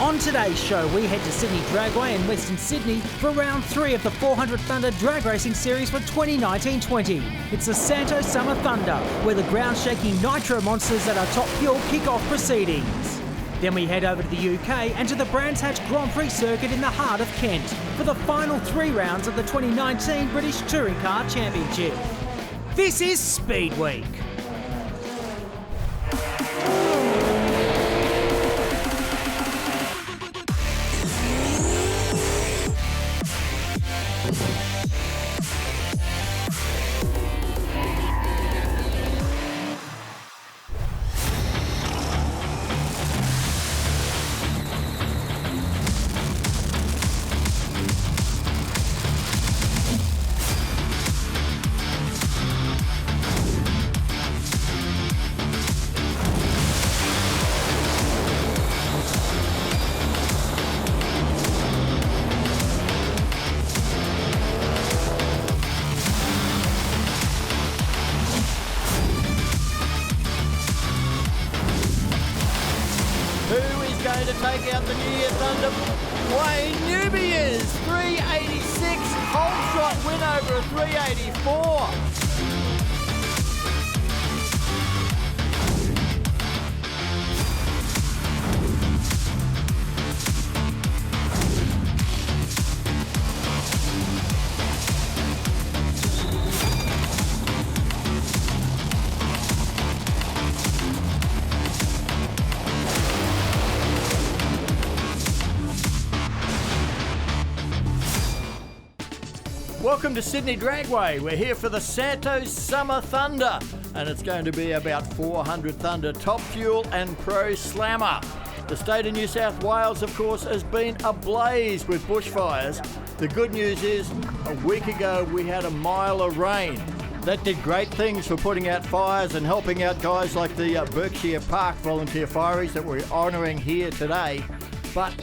On today's show, we head to Sydney Dragway in Western Sydney for round 3 of the 400 Thunder Drag Racing Series for 2019-20. It's the Santos Summer Thunder, where the ground-shaking Nitro Monsters at our Top Fuel kick off proceedings. Then we head over to the UK and to the Brands Hatch Grand Prix circuit in the heart of Kent for the final 3 rounds of the 2019 British Touring Car Championship. This is Speedweek. Going to take out the New Year Thunder. Wayne Newby is 386, whole shot win over a 384. Welcome to Sydney Dragway. We're here for the Santos Summer Thunder, and it's going to be about 400 Thunder Top Fuel and Pro Slammer. The state of New South Wales, of course, has been ablaze with bushfires. The good news is, a week ago we had a mile of rain. That did great things for putting out fires and helping out guys like the Berkshire Park volunteer fireys that we're honouring here today. But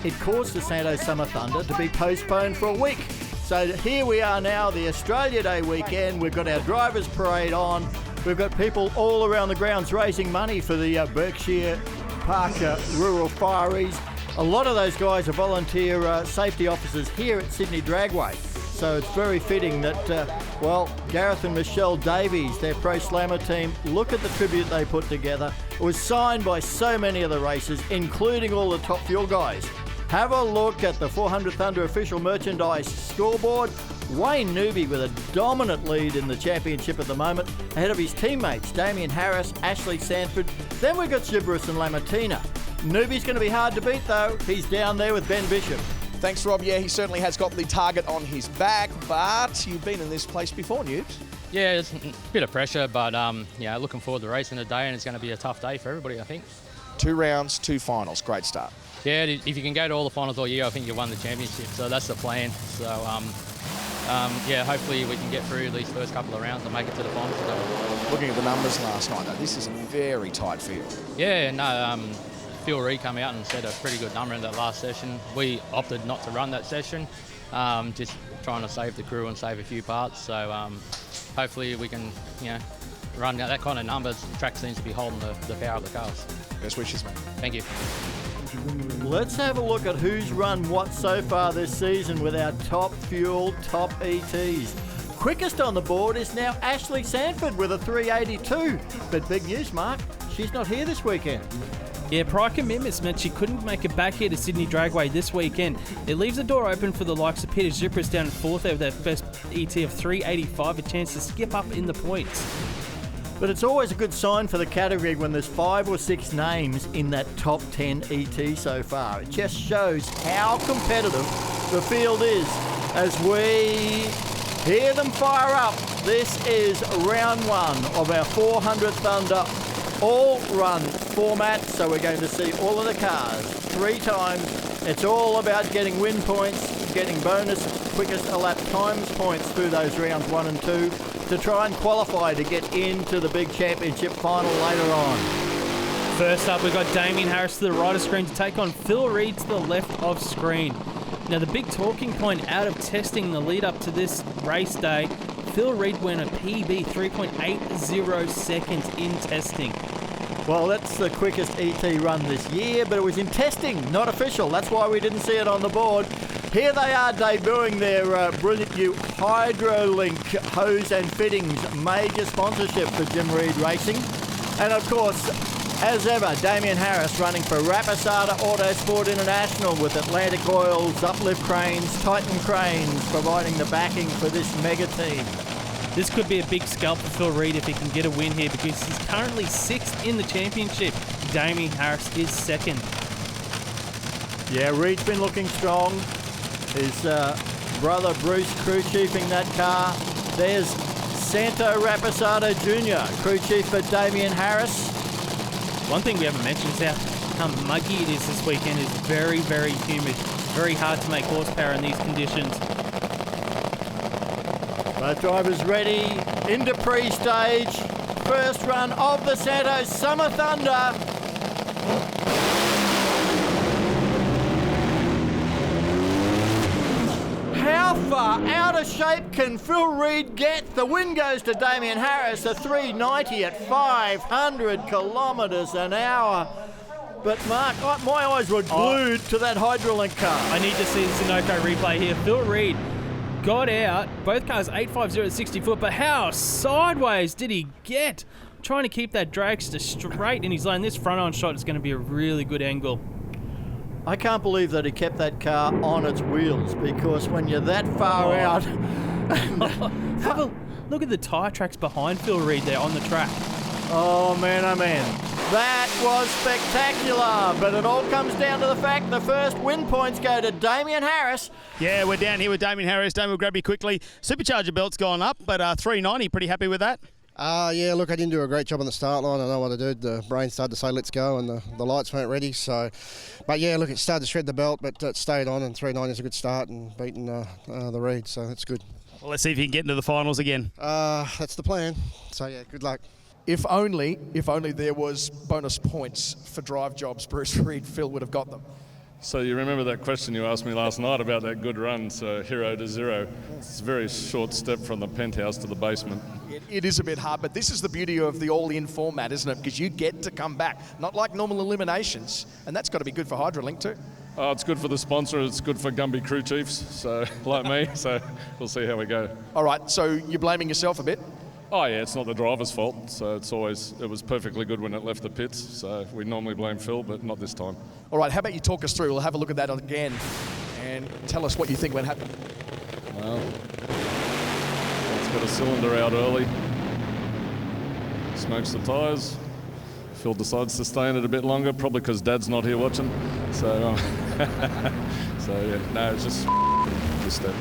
it caused the Santos Summer Thunder to be postponed for a week. So here we are now, the Australia Day weekend. We've got our drivers' parade on. We've got people all around the grounds raising money for the Berkshire Park rural fireys. A lot of those guys are volunteer safety officers here at Sydney Dragway. So it's very fitting that, Gareth and Michelle Davies, their Pro Slammer team, look at the tribute they put together. It was signed by so many of the racers, including all the Top Fuel guys. Have a look at the 400 Thunder official merchandise scoreboard. Wayne Newby with a dominant lead in the championship at the moment, ahead of his teammates Damien Harris, Ashley Sanford. Then we've got Gibrus and Lamartina. Newby's going to be hard to beat though. He's down there with Ben Bishop. Thanks, Rob. Yeah, he certainly has got the target on his back, but you've been in this place before, Newbs. Yeah, it's a bit of pressure, but looking forward to racing today, and it's going to be a tough day for everybody, I think. 2 rounds, 2 finals. Great start. Yeah, if you can go to all the finals all year, I think you won the championship. So that's the plan. So, hopefully we can get through these first couple of rounds and make it to the finals today. Looking at the numbers last night, though, this is a very tight field. Yeah, no, Phil Reed came out and set a pretty good number in that last session. We opted not to run that session, just trying to save the crew and save a few parts. So hopefully we can, run that kind of numbers. The track seems to be holding the power of the cars. Best wishes, mate. Thank you. Let's have a look at who's run what so far this season with our Top Fuel, Top ETs. Quickest on the board is now Ashley Sanford with a 382. But big news, Mark, she's not here this weekend. Yeah, prior commitments meant she couldn't make it back here to Sydney Dragway this weekend. It leaves the door open for the likes of Peter Zipris down in 4th there with that first ET of 385, a chance to skip up in the points. But it's always a good sign for the category when there's 5 or 6 names in that top 10 ET so far. It just shows how competitive the field is as we hear them fire up. This is round 1 of our 400 Thunder all-run format, so we're going to see all of the cars 3 times. It's all about getting win points, getting bonus quickest a lap times points through those rounds 1 and 2 to try and qualify to get into the big championship final later on. First up, we've got Damien Harris to the right of screen to take on Phil Reed to the left of screen. Now, the big talking point out of testing the lead up to this race day, Phil Reed went a PB 3.80 seconds in testing. Well, that's the quickest ET run this year, but it was in testing, not official. That's why we didn't see it on the board. Here they are debuting their brilliant new HydroLink hose and fittings, major sponsorship for Jim Reed Racing. And of course, as ever, Damien Harris running for Rapisada Autosport International with Atlantic Oils, Uplift Cranes, Titan Cranes, providing the backing for this mega team. This could be a big scalp for Phil Reed if he can get a win here, because he's currently 6th in the championship. Damien Harris is 2nd. Yeah, Reed's been looking strong. His brother Bruce crew chiefing that car. There's Santo Rapisado Jr., crew chief for Damien Harris. One thing we haven't mentioned is how muggy it is this weekend. It's very, very humid. Very hard to make horsepower in these conditions. Both drivers ready into pre-stage. First run of the Santos Summer Thunder. How far out of shape can Phil Reed get? The win goes to Damien Harris, a 390 at 500 kilometres an hour. But Mark, my eyes were glued to that HydroLink car. I need to see the Sunoco replay here. Phil Reed got out, both cars 850 at 60 foot, but how sideways did he get? Trying to keep that dragster straight in his lane. This front-on shot is going to be a really good angle. I can't believe that he kept that car on its wheels, because when you're that far out... Have a look at the tyre tracks behind Phil Reed there on the track. Oh man, oh man. That was spectacular, but it all comes down to the fact the first win points go to Damien Harris. Yeah, we're down here with Damien Harris. Damien will grab you quickly. Supercharger belt's gone up, but 390, pretty happy with that? Yeah, look, I didn't do a great job on the start line. I know what I did. The brain started to say, let's go, and the lights weren't ready. So, but yeah, look, it started to shred the belt, but it stayed on, and 390 is a good start and beating the Reed, so that's good. Well, let's see if you can get into the finals again. That's the plan. So, yeah, good luck. If only there was bonus points for drive jobs, Bruce Reed, Phil would have got them. So you remember that question you asked me last night about that good run, so hero to zero. It's a very short step from the penthouse to the basement. It is a bit hard, but this is the beauty of the all-in format, isn't it? Because you get to come back, not like normal eliminations, and that's got to be good for HydroLink too. It's good for the sponsor, it's good for Gumby crew chiefs, so like me, so we'll see how we go. All right, so you're blaming yourself a bit? Oh yeah, it's not the driver's fault, so it was perfectly good when it left the pits, so we normally blame Phil, but not this time. All right, how about you talk us through, we'll have a look at that again, and tell us what you think went happen. Well, it's got a cylinder out early, smokes the tyres, Phil decides to stay in it a bit longer, probably because Dad's not here watching, so yeah, no, it's just step.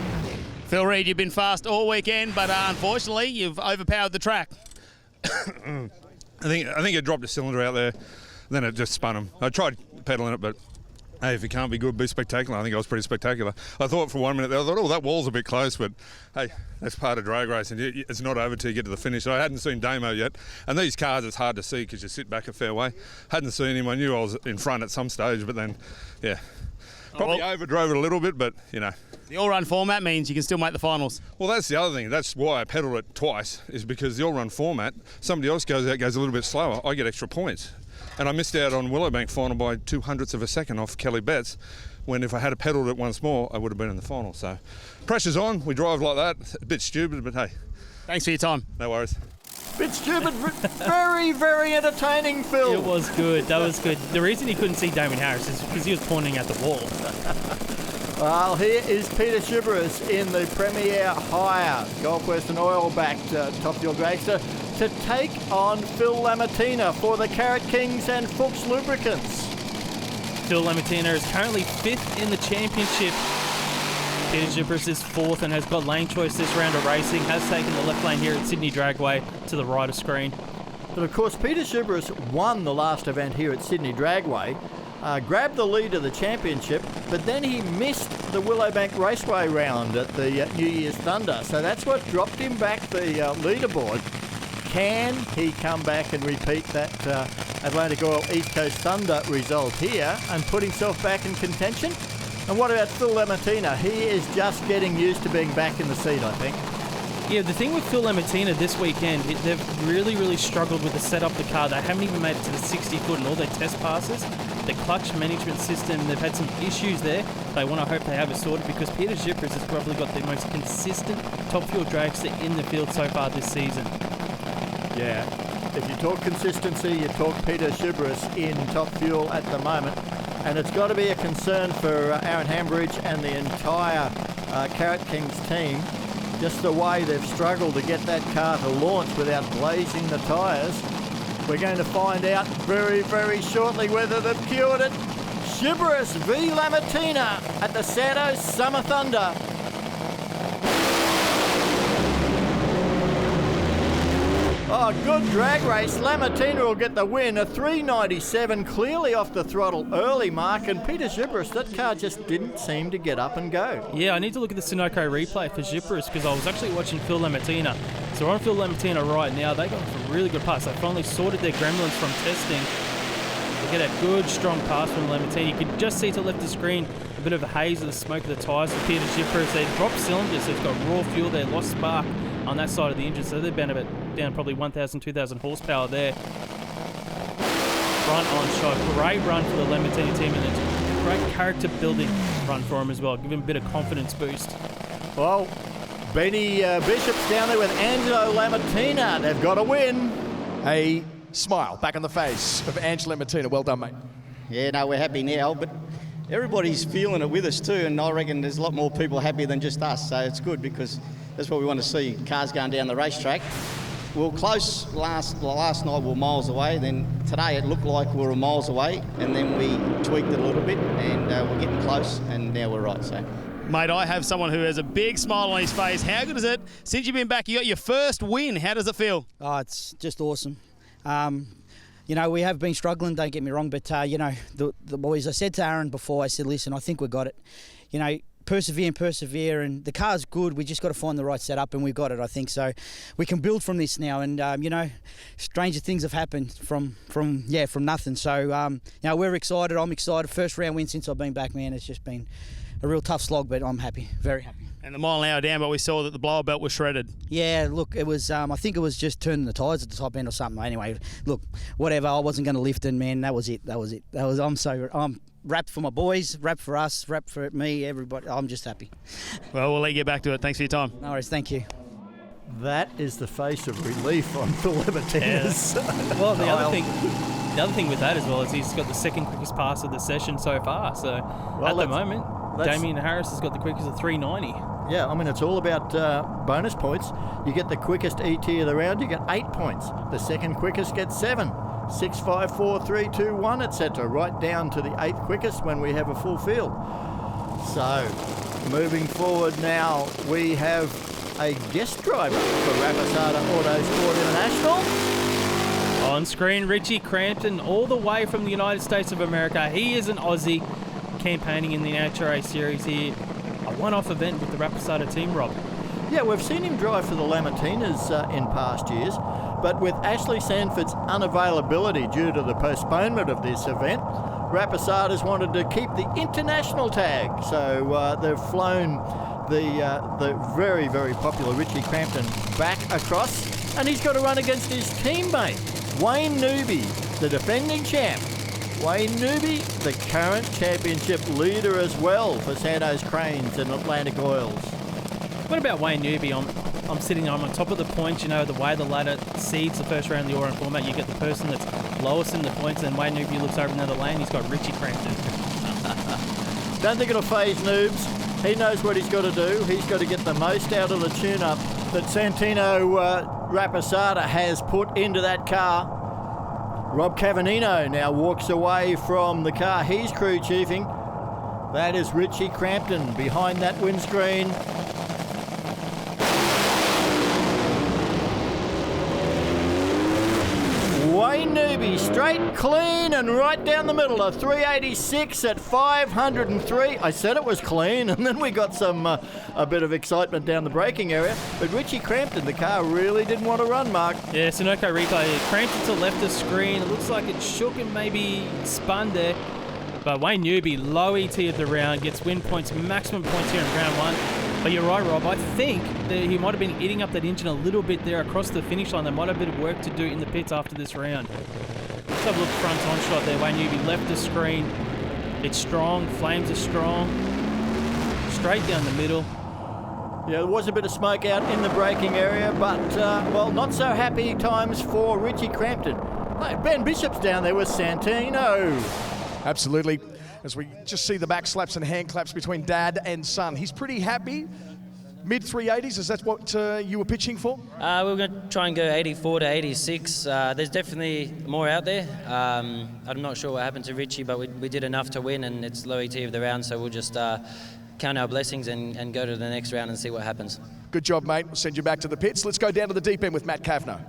Phil Reed, you've been fast all weekend, but unfortunately, you've overpowered the track. I think it dropped a cylinder out there, then it just spun him. I tried pedaling it, but hey, if it can't be good, be spectacular. I think I was pretty spectacular. I thought for 1 minute there, I thought, oh, that wall's a bit close, but hey, that's part of drag racing. It's not over till you get to the finish. I hadn't seen Damo yet, and these cars, it's hard to see because you sit back a fair way. Hadn't seen him. I knew I was in front at some stage, but then, yeah. Probably overdrove it a little bit, but, you know. The all-run format means you can still make the finals. Well, that's the other thing. That's why I pedalled it twice, is because the all-run format, somebody else goes out, goes a little bit slower, I get extra points. And I missed out on Willowbank final by 0.02 of a second off Kelly Betts, when if I had pedalled it once more, I would have been in the final. So pressure's on, we drive like that. A bit stupid, but hey. Thanks for your time. No worries. Bit stupid, very, very entertaining, Phil. It was good. That was good. The reason he couldn't see Damien Harris is because he was pointing at the wall. Well, here is Peter Schiberus in the Premier Hire, Gold Quest and oil-backed Top Fuel Dragster, to take on Phil Lamartina for the Carrot Kings and Fuchs Lubricants. Phil Lamartina is currently 5th in the championship. Peter Schiberus is 4th and has got lane choice this round of racing, has taken the left lane here at Sydney Dragway to the right of screen. But of course, Peter Schiberus won the last event here at Sydney Dragway, grabbed the lead of the championship, but then he missed the Willowbank Raceway round at the New Year's Thunder. So that's what dropped him back the leaderboard. Can he come back and repeat that Atlantic Oil East Coast Thunder result here and put himself back in contention? And what about Phil Lamartina? He is just getting used to being back in the seat, I think. Yeah, the thing with Phil Lamartina this weekend, they've really struggled with the set of the car. They haven't even made it to the 60 foot in all their test passes. The clutch management system, they've had some issues there. They want to hope they have it sorted because Peter Zipras has probably got the most consistent top fuel dragster in the field so far this season. Yeah, if you talk consistency, you talk Peter Zipras in top fuel at the moment. And it's got to be a concern for Aaron Hambridge and the entire Carrot Kings team. Just the way they've struggled to get that car to launch without blazing the tyres. We're going to find out very shortly whether they've cured it. Zipras v Lamartina at the Santos Summer Thunder. Oh, good drag race. Lamartina will get the win. A 397, clearly off the throttle early, Mark. And Peter Zipras, that car just didn't seem to get up and go. Yeah, I need to look at the Sunoco replay for Zipras because I was actually watching Phil Lamartina. So we're on Phil Lamartina right now. They got some really good parts. They finally sorted their gremlins from testing. They get a good, strong pass from Lamartina. You can just see to the left of the screen a bit of a haze of the smoke of the tyres for Peter Zipras. They dropped cylinders, so it's got raw fuel there, lost spark on that side of the engine. So they're down probably 1,000, 2,000 horsepower there. Front on shot. Great run for the Lamartina team, and it's a great character building run for him as well. Give him a bit of confidence boost. Well, Benny Bishop's down there with Angelo Lamartina. They've got a win. A smile back on the face of Angelo Lamartina. Well done, mate. Yeah, no, we're happy now, but everybody's feeling it with us too, and I reckon there's a lot more people happy than just us, so it's good because that's what we want to see, cars going down the racetrack. We were close last night, we were miles away, then today it looked like we were miles away, and then we tweaked it a little bit, and we're getting close, and now we're right, so. Mate, I have someone who has a big smile on his face. How good is it? Since you've been back, you got your first win. How does it feel? Oh, it's just awesome. You know, we have been struggling, don't get me wrong, but, you know, the boys, I said to Aaron before, I said, listen, I think we got it. You know, persevere, and the car's good. We just got to find the right setup, and we've got it, I think. So we can build from this now, and, you know, stranger things have happened from nothing. So, you know, we're excited. I'm excited. First round win since I've been back, man. It's just been a real tough slog, but I'm happy, very happy. And the mile an hour down, but we saw that the blower belt was shredded. Yeah, look, it was. I think it was just turning the tyres at the top end or something. Anyway, look, whatever. I wasn't going to lift, and man, that was it. I'm wrapped for my boys, wrapped for us, wrapped for me, everybody. I'm just happy. Well, we'll let you get back to it. Thanks for your time. No worries. Thank you. That is the face of relief on Phil Lamartina's. Well, the other thing with that as well is he's got the second quickest pass of the session so far. So at the moment, Damien Harris has got the quickest of 390. Yeah, I mean, it's all about bonus points. You get the quickest ET of the round, you get 8 points. The second quickest gets 7. 6, 5, 4, 3, 2, 1, etc. Right down to the 8th quickest when we have a full field. So, moving forward now, we have a guest driver for Rapasada Autosport International. On screen, Richie Crampton, all the way from the United States of America. He is an Aussie campaigning in the NHRA Series here. A one-off event with the Rapasada team, Rob. Yeah, we've seen him drive for the Lamartinas in past years, but with Ashley Sanford's unavailability due to the postponement of this event, Rapasada's wanted to keep the international tag, so they've flown the very, very popular Richie Crampton back across, and he's got to run against his teammate, Wayne Newby, the defending champ. Wayne Newby, the current championship leader as well for Santos Cranes and Atlantic Oils. What about Wayne Newby? I'm sitting on top of the points, you know, the way the ladder seeds the first round of the Orion format. You get the person that's lowest in the points, and Wayne Newby looks over another lane. He's got Richie Crampton. Don't think it'll phase Noobs. He knows what he's got to do. He's got to get the most out of the tune-up that Santino Rapasada has put into that car. Rob Cavannino now walks away from the car he's crew chiefing. That is Richie Crampton behind that windscreen. Wayne Newby, straight, clean, and right down the middle. A 386 at 503. I said it was clean, and then we got some a bit of excitement down the braking area. But Richie Crampton, the car really didn't want to run, Mark. Yeah, Sunoco replay. Crampton to left of screen. It looks like it shook and maybe spun there. But Wayne Newby, low ET of the round, gets win points, maximum points here in round one. But you're right, Rob. I think that he might have been eating up that engine a little bit there across the finish line. There might have been a bit of work to do in the pits after this round. Let's have a look front on shot there. Wayne Newby left the screen. It's strong. Flames are strong. Straight down the middle. Yeah, there was a bit of smoke out in the braking area, but, well, not so happy times for Richie Crampton. Hey, Ben Bishop's down there with Santino. Absolutely. As we just see the back slaps and hand claps between dad and son. He's pretty happy. Mid 380s, is that what you were pitching for? We're going to try and go 84 to 86. There's definitely more out there. I'm not sure what happened to Richie, but we did enough to win, and it's low ET of the round, so we'll just count our blessings and go to the next round and see what happens. Good job, mate. We'll send you back to the pits. Let's go down to the deep end with Matt Kavanagh.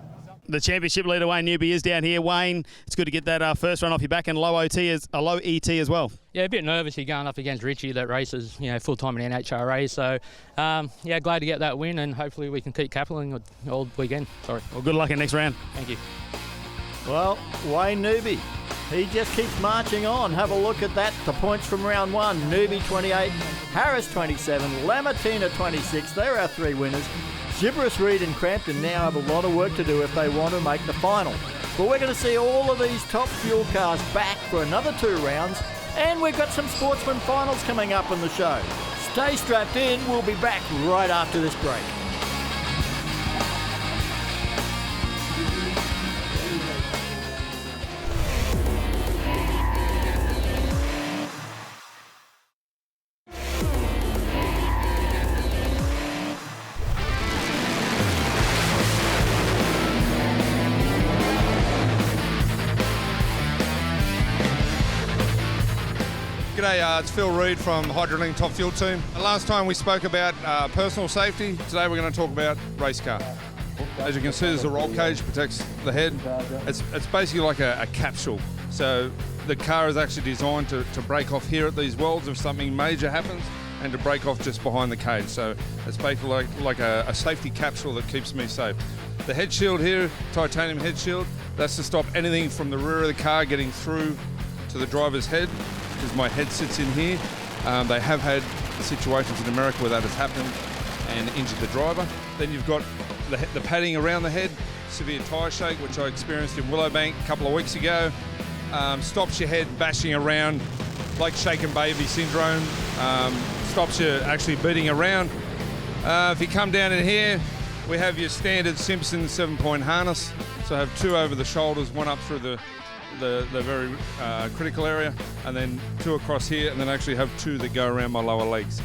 The championship leader, Wayne Newby, is down here. Wayne, it's good to get that first run off your back and low ET as well. Yeah, a bit nervous. You're going up against Richie that races, full time in NHRA. So, glad to get that win, and hopefully we can keep capitalising all weekend. Sorry. Well, good luck in next round. Thank you. Well, Wayne Newby, he just keeps marching on. Have a look at that. The points from round one. Newby 28, Harris 27, Lamartina 26. They're our three winners. Gibberus, Reed and Crampton now have a lot of work to do if they want to make the final. But we're going to see all of these top fuel cars back for another 2 rounds, and we've got some sportsman finals coming up on the show. Stay strapped in. We'll be back right after this break. G'day, it's Phil Reid from Hydroling Top Fuel Team. Last time we spoke about personal safety. Today we're going to talk about race car. As you can see, there's a roll cage, protects the head. It's basically like a capsule. So the car is actually designed to break off here at these welds if something major happens, and to break off just behind the cage. So it's basically like a safety capsule that keeps me safe. The head shield here, titanium head shield, that's to stop anything from the rear of the car getting through to the driver's head, because my head sits in here. They have had situations in America where that has happened and injured the driver. Then you've got the padding around the head, severe tyre shake, which I experienced in Willowbank a couple of weeks ago. Stops your head bashing around like shaken baby syndrome. Stops you actually beating around. If you come down in here, we have your standard Simpson 7-point harness. So I have 2 over the shoulders, 1 up through the very critical area, and then 2 across here, and then actually have 2 that go around my lower legs.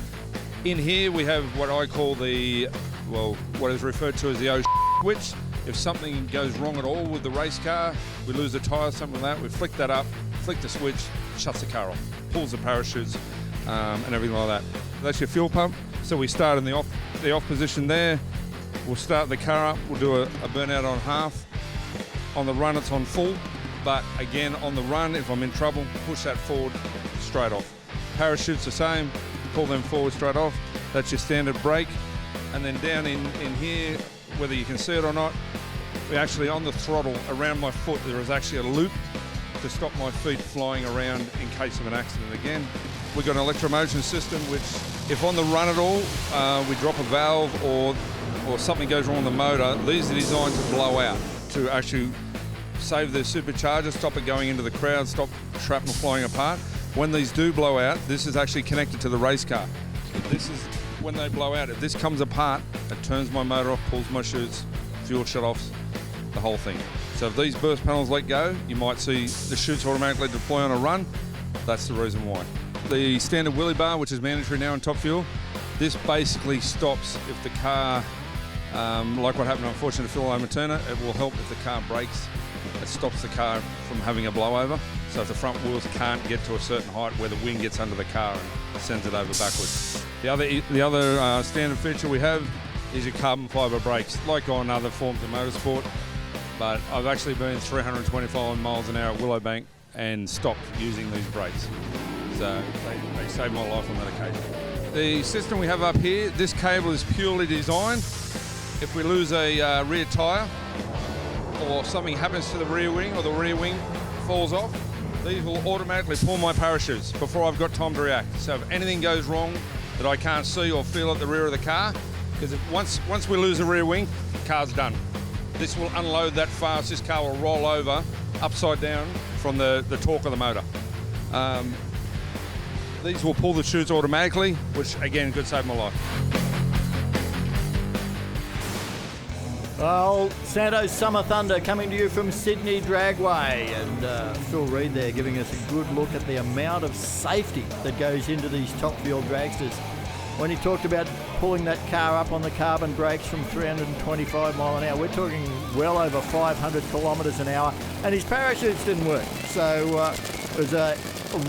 In here we have what I call what is referred to as the switch. If something goes wrong at all with the race car, we lose a tyre, something like that, we flick that up, flick the switch, shuts the car off, pulls the parachutes, and everything like that. That's your fuel pump. So we start in the off position there. We'll start the car up, we'll do a burnout on half. On the run it's on full. But again, on the run, if I'm in trouble, push that forward straight off. Parachutes the same, pull them forward straight off. That's your standard brake. And then down in here, whether you can see it or not, we actually on the throttle around my foot, there is actually a loop to stop my feet flying around in case of an accident again. We've got an electromotion system, which if on the run at all, we drop a valve or something goes wrong with the motor, these are designed to blow out, to actually save the supercharger, stop it going into the crowd, stop shrapnel flying apart. When these do blow out, this is actually connected to the race car. This is when they blow out. If this comes apart, it turns my motor off, pulls my chutes, fuel shut-offs, the whole thing. So if these burst panels let go, you might see the chutes automatically deploy on a run. That's the reason why. The standard wheelie bar, which is mandatory now in Top Fuel, this basically stops if the car, like what happened unfortunately to Phil Lamartina, it will help if the car brakes. It stops the car from having a blowover. So if the front wheels can't get to a certain height where the wind gets under the car and sends it over backwards. The other standard feature we have is your carbon fibre brakes, like on other forms of motorsport. But I've actually been 325 miles an hour at Willowbank and stopped using these brakes. So they saved my life on that occasion. The system we have up here, this cable is purely designed. If we lose a rear tyre, or something happens to the rear wing, or the rear wing falls off, these will automatically pull my parachutes before I've got time to react. So if anything goes wrong, that I can't see or feel at the rear of the car, because once we lose the rear wing, the car's done. This will unload that fast. This car will roll over upside down from the torque of the motor. These will pull the chutes automatically, which again could save my life. Well, Santos Summer Thunder coming to you from Sydney Dragway, and Phil Reid there giving us a good look at the amount of safety that goes into these top fuel dragsters. When he talked about pulling that car up on the carbon brakes from 325 mile an hour, we're talking well over 500 kilometres an hour, and his parachutes didn't work. So it was a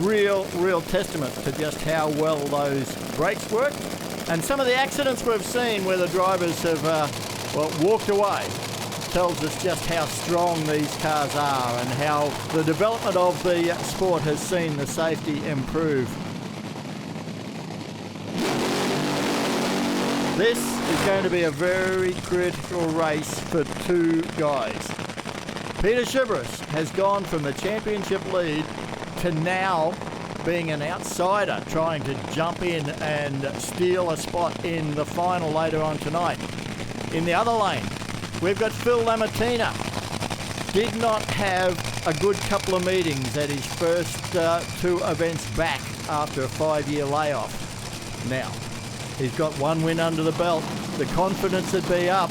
real testament to just how well those brakes work. And some of the accidents we've seen where the drivers have walked away tells us just how strong these cars are and how the development of the sport has seen the safety improve. This is going to be a very critical race for two guys. Peter Chibris has gone from the championship lead to now being an outsider, trying to jump in and steal a spot in the final later on tonight. In the other lane, we've got Phil Lamattina. Did not have a good couple of meetings at his first two events back after a 5-year layoff. Now, he's got one win under the belt. The confidence would be up.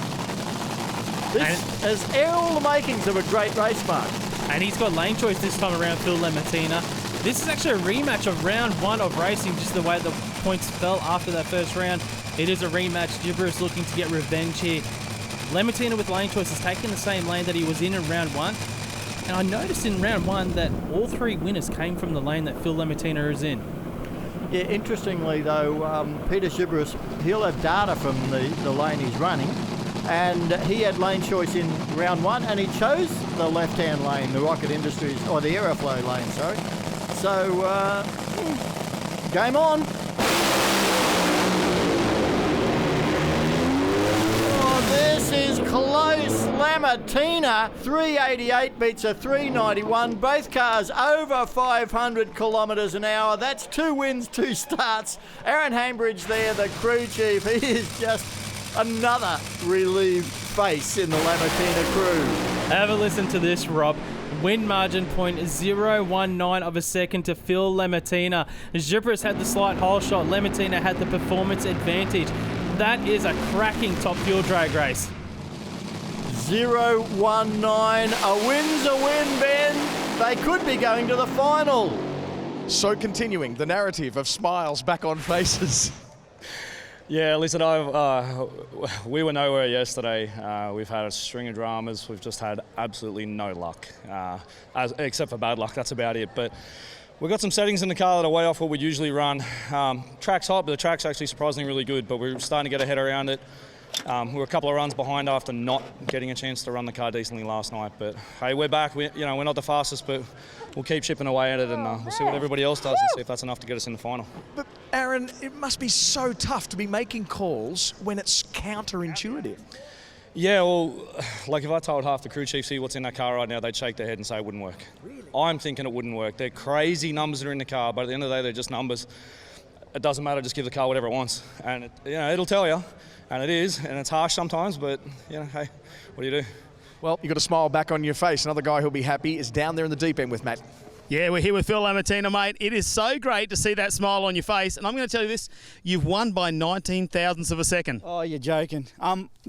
This has all the makings of a great race, Mark. And he's got lane choice this time around, Phil Lamattina. This is actually a rematch of round one of racing, just the way the points fell after that first round. It is a rematch. Gibber's looking to get revenge here. Lamattina with lane choice has taken the same lane that he was in round one. And I noticed in round one that all three winners came from the lane that Phil Lamattina is in. Yeah, interestingly though, Peter Chibris, he'll have data from the lane he's running. And he had lane choice in round one, and he chose the left-hand lane, the Rocket Industries, or the Aeroflow lane, sorry. So, game on. Oh, this is close. Lamattina, 388 beats a 391. Both cars over 500 kilometres an hour. That's 2 wins, 2 starts. Aaron Hambridge there, the crew chief. He is just another relieved face in the Lamattina crew. Have a listen to this, Rob. Win margin point 0.19 of a second to Phil Lamattina. Gibris had the slight hole shot. Lamattina had the performance advantage. That is a cracking top fuel drag race. 0.19. A win's a win, Ben. They could be going to the final. So continuing the narrative of smiles back on faces. Yeah, listen, we were nowhere yesterday. We've had a string of dramas. We've just had absolutely no luck, except for bad luck. That's about it. But we've got some settings in the car that are way off what we usually run. Track's hot, but the track's actually surprisingly really good. But we're starting to get a head around it. We were a couple of runs behind after not getting a chance to run the car decently last night. But hey, we're back. We're not the fastest, but we'll keep chipping away at it, and we'll see what everybody else does and see if that's enough to get us in the final. But Aaron, it must be so tough to be making calls when it's counterintuitive. Yeah, well, like if I told half the crew chiefs here what's in that car right now, they'd shake their head and say it wouldn't work. Really? I'm thinking it wouldn't work. They're crazy numbers that are in the car, but at the end of the day, they're just numbers. It doesn't matter, just give the car whatever it wants. And it'll tell you, and it is, and it's harsh sometimes, but hey, what do you do? Well, you've got a smile back on your face. Another guy who'll be happy is down there in the deep end with Matt. Yeah, we're here with Phil Lamattina, mate. It is so great to see that smile on your face. And I'm going to tell you this, you've won by 19 thousandths of a second. Oh, you're joking.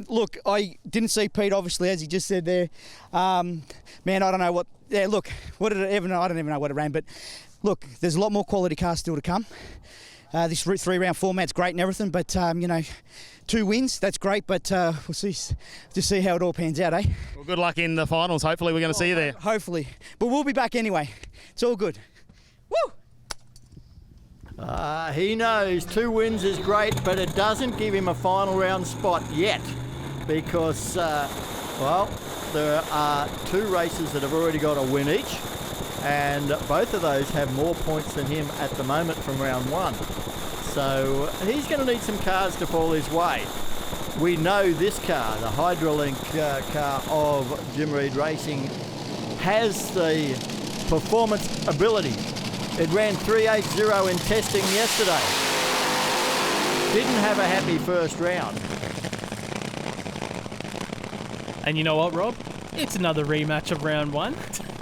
Look, I didn't see Pete, obviously, as he just said there. Man, I don't know what... Yeah, look, I don't even know what it ran. But, look, there's a lot more quality cars still to come. This 3-round format's great and everything, but, 2 wins, that's great, but we'll just see how it all pans out, eh? Well, good luck in the finals. Hopefully we're going to see you there. Hopefully. But we'll be back anyway. It's all good. Woo! He knows 2 wins is great, but it doesn't give him a final round spot yet because, there are 2 races that have already got a win each, and both of those have more points than him at the moment from round 1. So he's going to need some cars to fall his way. We know this car, the Hydrolink car of Jim Reed Racing, has the performance ability. It ran 3.80 in testing yesterday. didn't have a happy first round. And you know what, Rob? It's another rematch of round one.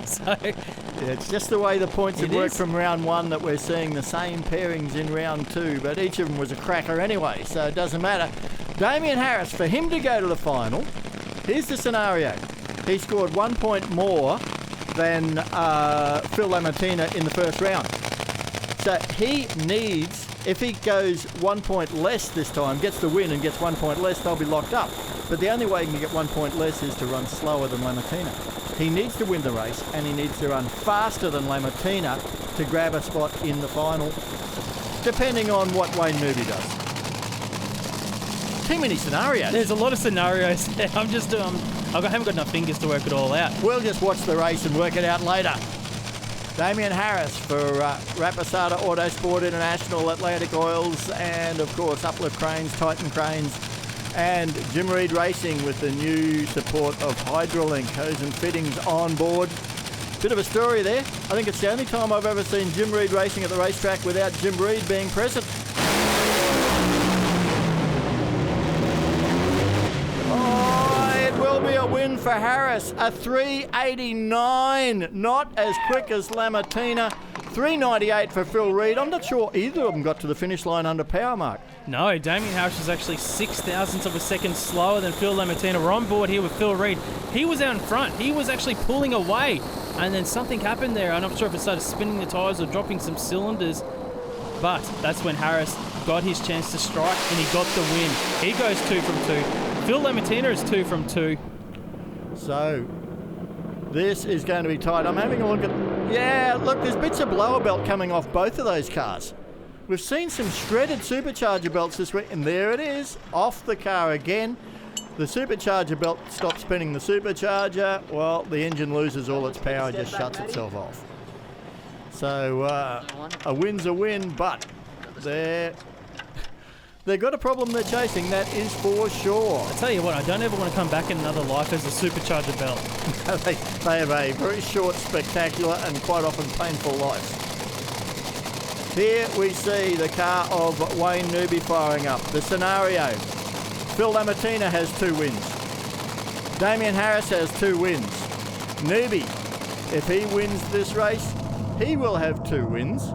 So yeah, it's just the way the points have worked is. from round one that we're seeing the same pairings in round two, but each of them was a cracker anyway, so it doesn't matter. Damien Harris, for him to go to the final, here's the scenario. He scored 1 point more than Phil Lamartina in the first round. So he needs, if he goes 1 point less this time, gets the win and gets 1 point less, they'll be locked up. But the only way he can get 1 point less is to run slower than Lamartina. He needs to win the race, and he needs to run faster than Lamartina to grab a spot in the final, depending on what Wayne Newby does. Too many scenarios. There's a lot of scenarios there. I haven't got enough fingers to work it all out. We'll just watch the race and work it out later. Damien Harris for Rapisada Autosport International, Atlantic Oils, and of course Uplift Cranes, Titan Cranes, and Jim Reed Racing with the new support of Hydrolink hose and fittings on board. Bit of a story there. I think it's the only time I've ever seen Jim Reed Racing at the racetrack without Jim Reed being present. It will be a win for Harris. A 3:89, not as quick as Lamartina. 3:98 for Phil Reed. I'm not sure either of them got to the finish line under power mark. No, Damien Harris was actually 0.06 of a second slower than Phil Lamartina. We're on board here with Phil Reed. He was out in front. He was actually pulling away. And then something happened there. I'm not sure if it started spinning the tyres or dropping some cylinders. But that's when Harris got his chance to strike and he got the win. He goes 2 from 2. Phil Lamartina is 2 from 2. So this is going to be tight. I'm having a look at... Yeah, look, there's bits of blower belt coming off both of those cars. We've seen some shredded supercharger belts this week, and there it is, off the car again. The supercharger belt stops spinning the supercharger. Well, the engine loses all its power, just shuts itself off. So a win's a win, but they've got a problem they're chasing, that is for sure. I tell you what, I don't ever want to come back in another life as a supercharger belt. They have a very short, spectacular, and quite often painful life. Here we see the car of Wayne Newby firing up. The scenario: Phil Lamartina has 2 wins. Damien Harris has 2 wins. Newby, if he wins this race, he will have 2 wins,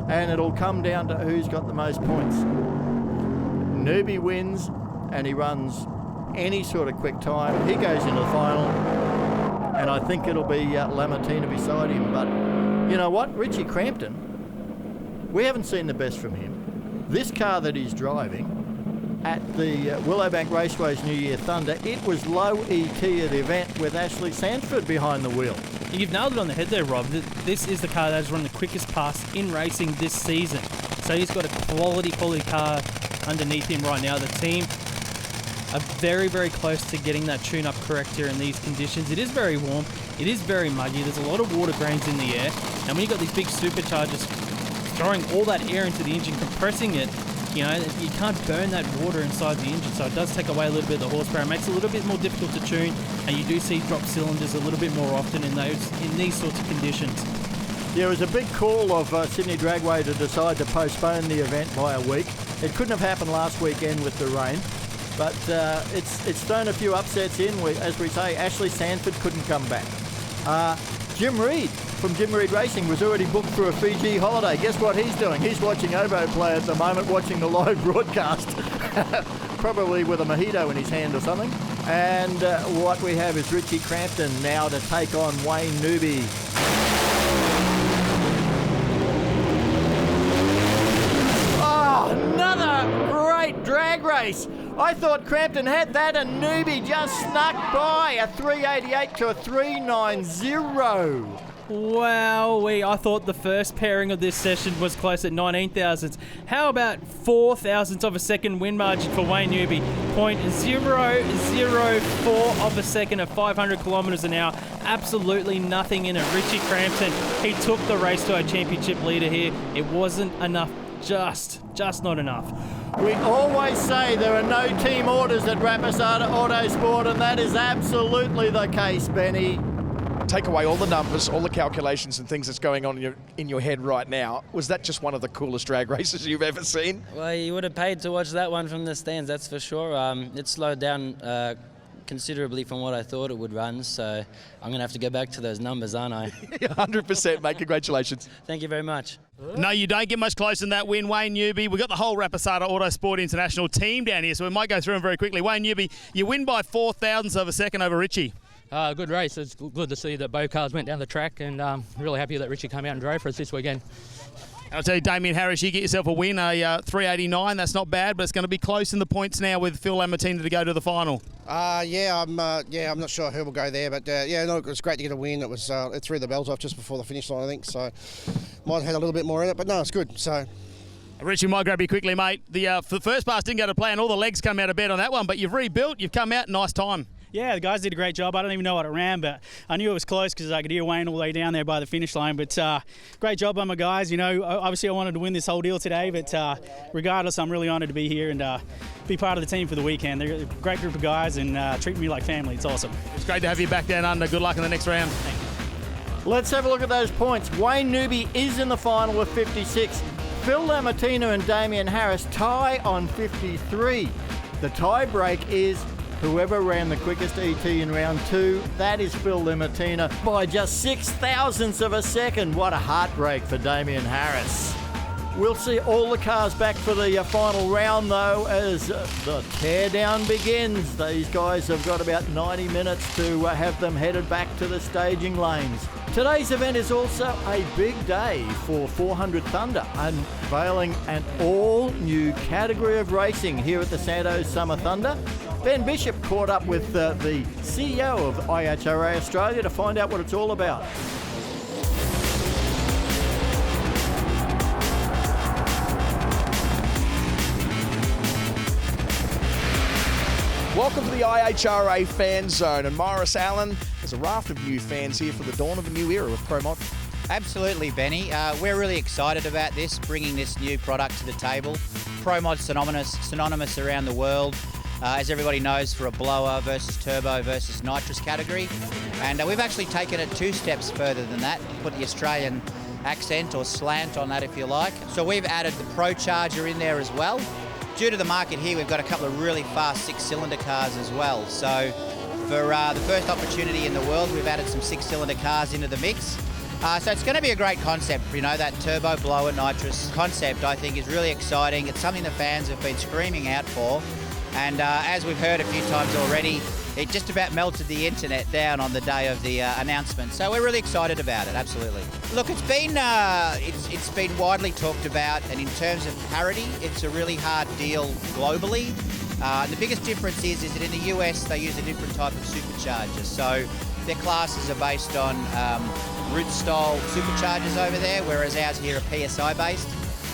and it'll come down to who's got the most points. Newby wins, and he runs any sort of quick time. He goes into the final, and I think it'll be Lamartina beside him. But you know what? Richie Crampton, we haven't seen the best from him. This car that he's driving at the Willowbank Raceway's New Year Thunder, it was low ET at the event with Ashley Sanford behind the wheel. You've nailed it on the head there, Rob. This is the car that has run the quickest pass in racing this season. So he's got a quality car underneath him right now. The team are very, very close to getting that tune-up correct here in these conditions. It is very warm. It is very muggy. There's a lot of water grains in the air. And when you've got these big superchargers throwing all that air into the engine, compressing it, you know, you can't burn that water inside the engine, so it does take away a little bit of the horsepower. It makes it a little bit more difficult to tune, and you do see drop cylinders a little bit more often in these sorts of conditions. Yeah, it was a big call of Sydney Dragway to decide to postpone the event by a week. It couldn't have happened last weekend with the rain, but it's thrown a few upsets in. As we say, Ashley Sanford couldn't come back. Jim Reed from Jim Reed Racing was already booked for a Fiji holiday. Guess what he's doing? He's watching Ovo play at the moment, watching the live broadcast, probably with a mojito in his hand or something. And what we have is Richie Crampton now to take on Wayne Newby. Oh, another great drag race. I thought Crampton had that, and Newby just snuck by a 388 to a 390. Wow, I thought the first pairing of this session was close at 19 thousandths. How about 4 thousandths of a second win margin for Wayne Newby? 0.004 of a second at 500 kilometres an hour. Absolutely nothing in it. Richie Crampton, he took the race to our championship leader here. It wasn't enough, just not enough. We always say there are no team orders at Rapisada Autosport, and that is absolutely the case, Benny. take away all the numbers, all the calculations and things that's going on in your head right now, was that just one of the coolest drag races you've ever seen? Well, you would have paid to watch that one from the stands, that's for sure. It slowed down considerably from what I thought it would run, so I'm going to have to go back to those numbers, aren't I? 100%, mate. Congratulations. Thank you very much. No, you don't get much closer than that win, Wayne Newby. We've got the whole Rapasada Autosport International team down here, so we might go through them very quickly. Wayne Newby, you win by 0.04 of a second over Richie. Good race. It's good to see that both cars went down the track, and really happy that Richie came out and drove for us this weekend. I'll tell you, Damien Harris, you get yourself a win, a 389. That's not bad, but it's going to be close in the points now with Phil Lamartina to go to the final. I'm not sure who will go there, but it was great to get a win. It was it threw the belt off just before the finish line, I think. So might have had a little bit more in it, but no, it's good. So. Richie, might grab you quickly, mate. The first pass didn't go to plan. All the legs come out of bed on that one, but you've rebuilt. You've come out. Nice time. Yeah, the guys did a great job. I don't even know what it ran, but I knew it was close because I could hear Wayne all the way down there by the finish line. But great job by my guys. You know, obviously I wanted to win this whole deal today, but regardless, I'm really honoured to be here and be part of the team for the weekend. They're a great group of guys and treat me like family. It's awesome. It's great to have you back down under. Good luck in the next round. Thank you. Let's have a look at those points. Wayne Newby is in the final with 56. Phil Lamartina and Damien Harris tie on 53. The tie break is whoever ran the quickest ET in round 2, that is Phil Lamartina by just 0.06 of a second. What a heartbreak for Damien Harris. We'll see all the cars back for the final round, though, as the teardown begins. These guys have got about 90 minutes to have them headed back to the staging lanes. Today's event is also a big day for 400 Thunder, unveiling an all-new category of racing here at the Santos Summer Thunder. Ben Bishop caught up with the CEO of IHRA Australia to find out what it's all about. Welcome to the IHRA Fan Zone, and Morris Allen, there's a raft of new fans here for the dawn of a new era with ProMod. Absolutely, Benny. We're really excited about this, bringing this new product to the table. ProMod's synonymous around the world, as everybody knows, for a blower versus turbo versus nitrous category. And we've actually taken it 2 steps further than that, put the Australian accent or slant on that if you like. So we've added the Pro Charger in there as well. Due to the market here, we've got a couple of really fast 6-cylinder cars as well. So for the first opportunity in the world, we've added some 6-cylinder cars into the mix. So it's going to be a great concept. You know, that turbo blower nitrous concept, I think, is really exciting. It's something the fans have been screaming out for. And as we've heard a few times already, it just about melted the internet down on the day of the announcement. So we're really excited about it, absolutely. Look, it's been widely talked about, and in terms of parity, it's a really hard deal globally. The biggest difference is that in the US, they use a different type of supercharger. So their classes are based on root-style superchargers over there, whereas ours here are PSI based.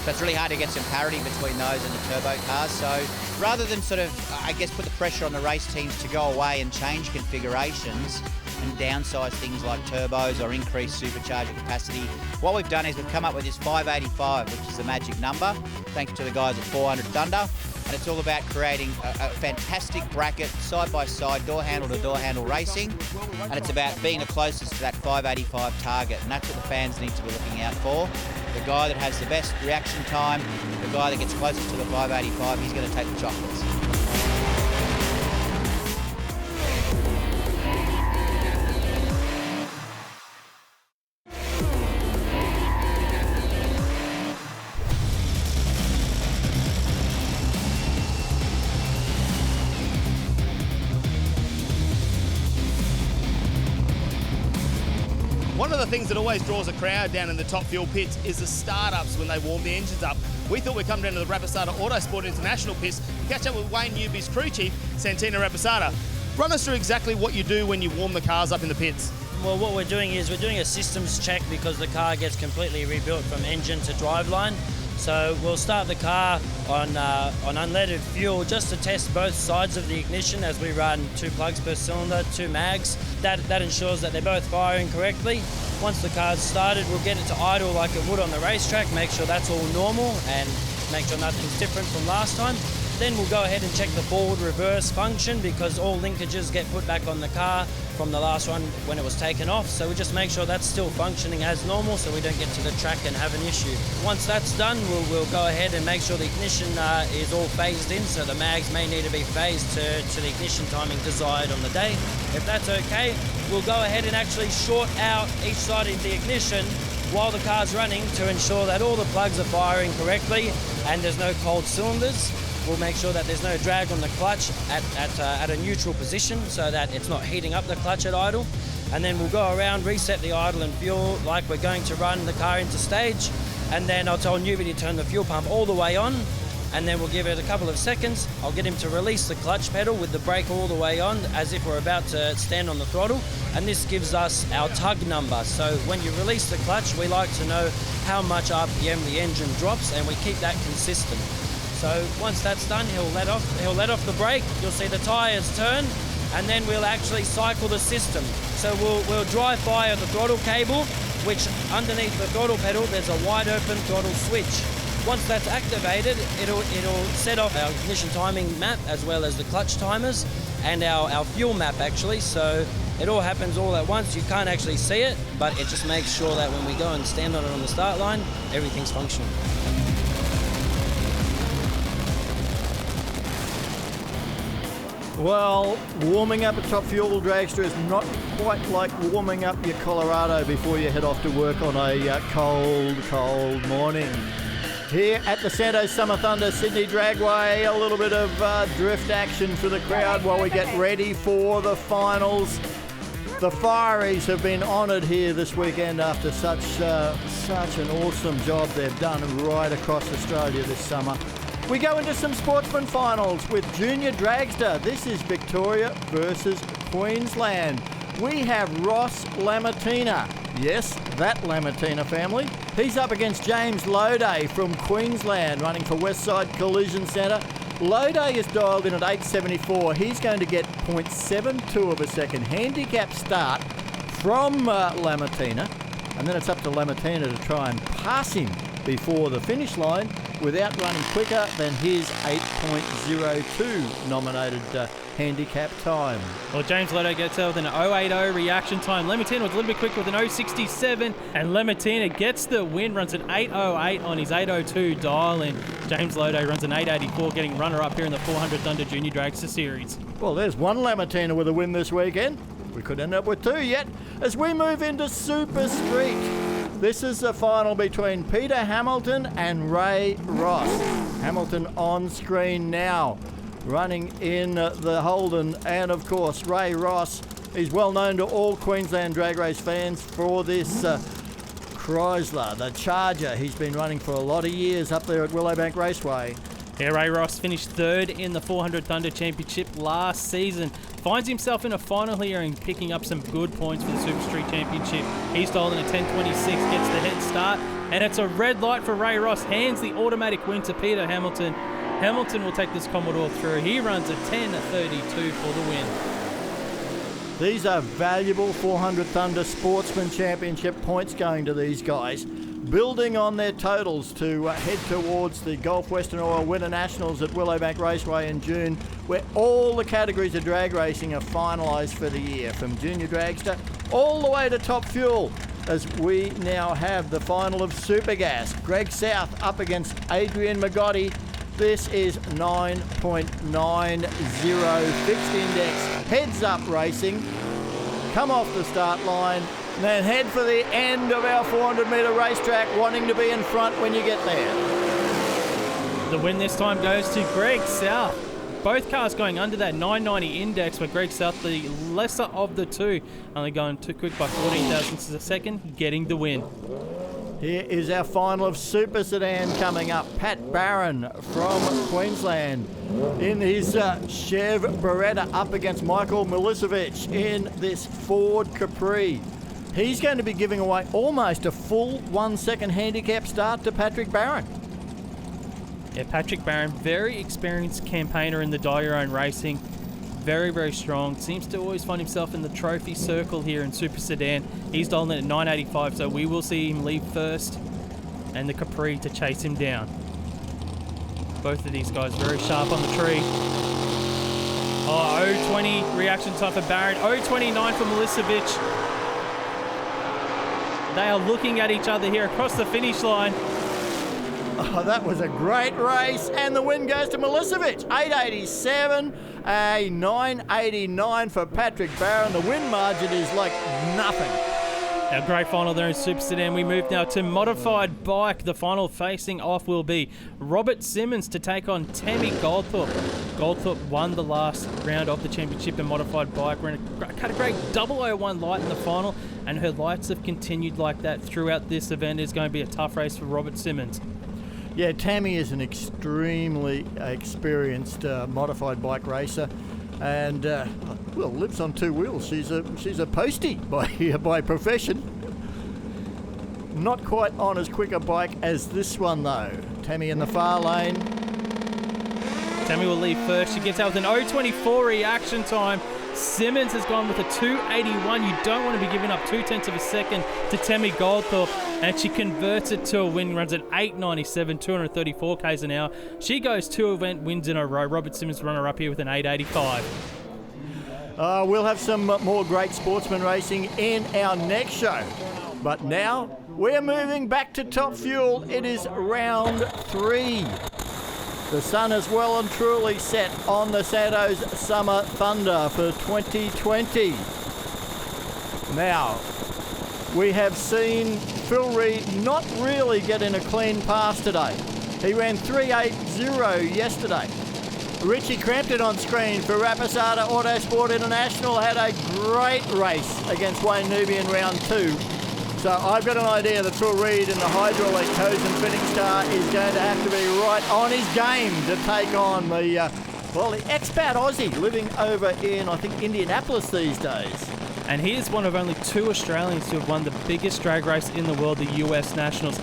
So it's really hard to get some parity between those and the turbo cars. So rather than sort of, I guess, put the pressure on the race teams to go away and change configurations and downsize things like turbos or increase supercharger capacity, what we've done is we've come up with this 585, which is the magic number, thanks to the guys at 400 Thunder. And it's all about creating a fantastic bracket, side-by-side, door-handle to door-handle racing. And it's about being the closest to that 585 target. And that's what the fans need to be looking out for. The guy that has the best reaction time, the guy that gets closest to the 585, he's going to take the chocolates. One of the things that always draws a crowd down in the Top Fuel pits is the start-ups when they warm the engines up. We thought we'd come down to the Rapasada Autosport International pits and catch up with Wayne Newby's crew chief, Santina Rapasada. Run us through exactly what you do when you warm the cars up in the pits. Well, what we're doing is we're doing a systems check because the car gets completely rebuilt from engine to driveline. So we'll start the car on unleaded fuel just to test both sides of the ignition as we run 2 plugs per cylinder, 2 mags. That ensures that they're both firing correctly. Once the car's started, we'll get it to idle like it would on the racetrack, make sure that's all normal and make sure nothing's different from last time. Then we'll go ahead and check the forward reverse function, because all linkages get put back on the car from the last one when it was taken off. So we just make sure that's still functioning as normal so we don't get to the track and have an issue. Once that's done, we'll go ahead and make sure the ignition is all phased in, so the mags may need to be phased to the ignition timing desired on the day. If that's okay, we'll go ahead and actually short out each side of the ignition while the car's running to ensure that all the plugs are firing correctly and there's no cold cylinders. We'll make sure that there's no drag on the clutch at a neutral position so that it's not heating up the clutch at idle. And then we'll go around, reset the idle and fuel like we're going to run the car into stage. And then I'll tell Newby to turn the fuel pump all the way on. And then we'll give it a couple of seconds. I'll get him to release the clutch pedal with the brake all the way on, as if we're about to stand on the throttle. And this gives us our tug number. So when you release the clutch, we like to know how much RPM the engine drops, and we keep that consistent. So once that's done, he'll let off the brake. You'll see the tyres turn, and then we'll actually cycle the system. So we'll dry fire the throttle cable, which underneath the throttle pedal, there's a wide open throttle switch. Once that's activated, it'll set off our ignition timing map as well as the clutch timers and our fuel map actually. So it all happens all at once. You can't actually see it, but it just makes sure that when we go and stand on it on the start line, everything's functional. Well, warming up a Top Fuel dragster is not quite like warming up your Colorado before you head off to work on a cold morning. Here at the Santos Summer Thunder Sydney Dragway, a little bit of drift action for the crowd while we get ready for the finals. The Fireys have been honoured here this weekend after such an awesome job they've done right across Australia this summer. We go into some sportsman finals with Junior Dragster. This is Victoria versus Queensland. We have Ross Lamatina. Yes, that Lamatina family. He's up against James Loday from Queensland, running for Westside Collision Centre. Loday is dialed in at 874. He's going to get 0.72 of a second handicap start from Lamatina. And then it's up to Lamatina to try and pass him before the finish line without running quicker than his 8.02 nominated handicap time. Well, James Loday gets out with an 0.80 reaction time. Lamatina was a little bit quicker with an 0.67, and Lamatina gets the win, runs an 8.08 on his 8.02 dial-in. James Loday runs an 8.84, getting runner-up here in the 400 Thunder Junior Dragster Series. Well, there's one Lamatina with a win this weekend. We could end up with two yet. As we move into Super Street, this is the final between Peter Hamilton and Ray Ross. Hamilton on screen now, running in the Holden, and of course Ray Ross is well known to all Queensland drag race fans for this Chrysler, the Charger. He's been running for a lot of years up there at Willowbank Raceway. Yeah, Ray Ross finished third in the 400 Thunder Championship last season. Finds himself in a final here and picking up some good points for the Super Street Championship. He's dialed in a 10.26, gets the head start, and it's a red light for Ray Ross. Hands the automatic win to Peter Hamilton. Hamilton will take this Commodore through. He runs a 10.32 for the win. These are valuable 400 Thunder Sportsman Championship points going to these guys, building on their totals to head towards the Gulf Western Oil Winter Nationals at Willowbank Raceway in June, where all the categories of drag racing are finalised for the year, from Junior Dragster all the way to Top Fuel, as we now have the final of Super Gas. Greg South up against Adrian Magotti. This is 9.90 fixed index. Heads up racing. Come off the start line, and then head for the end of our 400 metre racetrack, wanting to be in front when you get there. The win this time goes to Greg South. Both cars going under that 990 index, but Greg South, the lesser of the two, only going too quick by 14 thousandths of a second, getting the win. Here is our final of Super Sedan coming up. Pat Barron from Queensland in his Chev Beretta up against Michael Milicevic in this Ford Capri. He's going to be giving away almost a full 1 second handicap start to Patrick Barron. Yeah, Patrick Barron, very experienced campaigner in the Your Own racing. Very, very strong. Seems to always find himself in the trophy circle here in Super Sedan. He's dialed in at 985, so we will see him leave first, and the Capri to chase him down. Both of these guys very sharp on the tree. Oh, 0.20 reaction time for Barron. 0.29 for Milicevic. They are looking at each other here across the finish line. Oh, that was a great race, and the win goes to Milicevic. 8.87, a 9.89 for Patrick Barron. The win margin is like nothing. A great final there in Super Sedan. We move now to modified bike. The final facing off will be Robert Simmons to take on Tammy Goldthorpe. Goldthorpe won the last round of the championship in modified bike. Ran a great 001 light in the final, and her lights have continued like that throughout this event. It's going to be a tough race for Robert Simmons. Yeah, Tammy is an extremely experienced modified bike racer, and lives on two wheels. She's a postie by profession. Not quite on as quick a bike as this one though. Tammy in the far lane. Tammy will leave first. She gets out with an 0.24 reaction time. Simmons has gone with a 2.81. You don't want to be giving up 0.2 of a second to Tammy Goldthorpe, and she converts it to a win. Runs at 8.97, 234 k's an hour. She goes 2 event wins in a row. Robert Simmons runner up here with an 8.85. We'll have some more great sportsman racing in our next show. But now we're moving back to Top Fuel. It is round 3. The sun is well and truly set on the Santos Summer Thunder for 2020. Now, we have seen Phil Reid not really get in a clean pass today. He ran 3.80 yesterday. Richie Crampton on screen for Rapisada Autosport International had a great race against Wayne Newby in round 2. So I've got an idea that Phil Reid in the hydraulic hose and fittings car is going to have to be right on his game to take on the expat Aussie living over in, I think, Indianapolis these days. And he is one of only 2 Australians to have won the biggest drag race in the world, the US Nationals.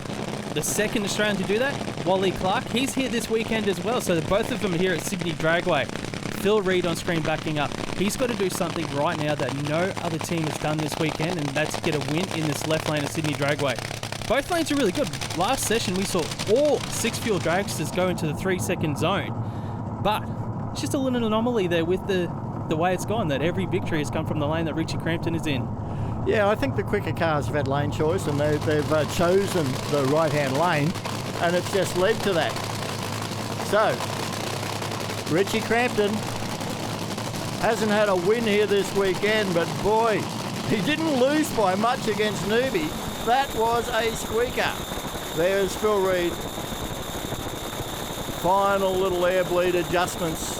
The second Australian to do that, Wally Clark, he's here this weekend as well. So both of them are here at Sydney Dragway. Phil Reid on screen backing up. He's got to do something right now that no other team has done this weekend, and that's get a win in this left lane at Sydney Dragway. Both lanes are really good. Last session we saw all 6 fuel dragsters go into the 3-second zone, but it's just a little anomaly there with the way it's gone, that every victory has come from the lane that Richie Crampton is in. Yeah, I think the quicker cars have had lane choice, and they've chosen the right-hand lane, and it's just led to that. So, Richie Crampton hasn't had a win here this weekend, but boy, he didn't lose by much against Newby. That was a squeaker. There's Phil Reid. Final little air bleed adjustments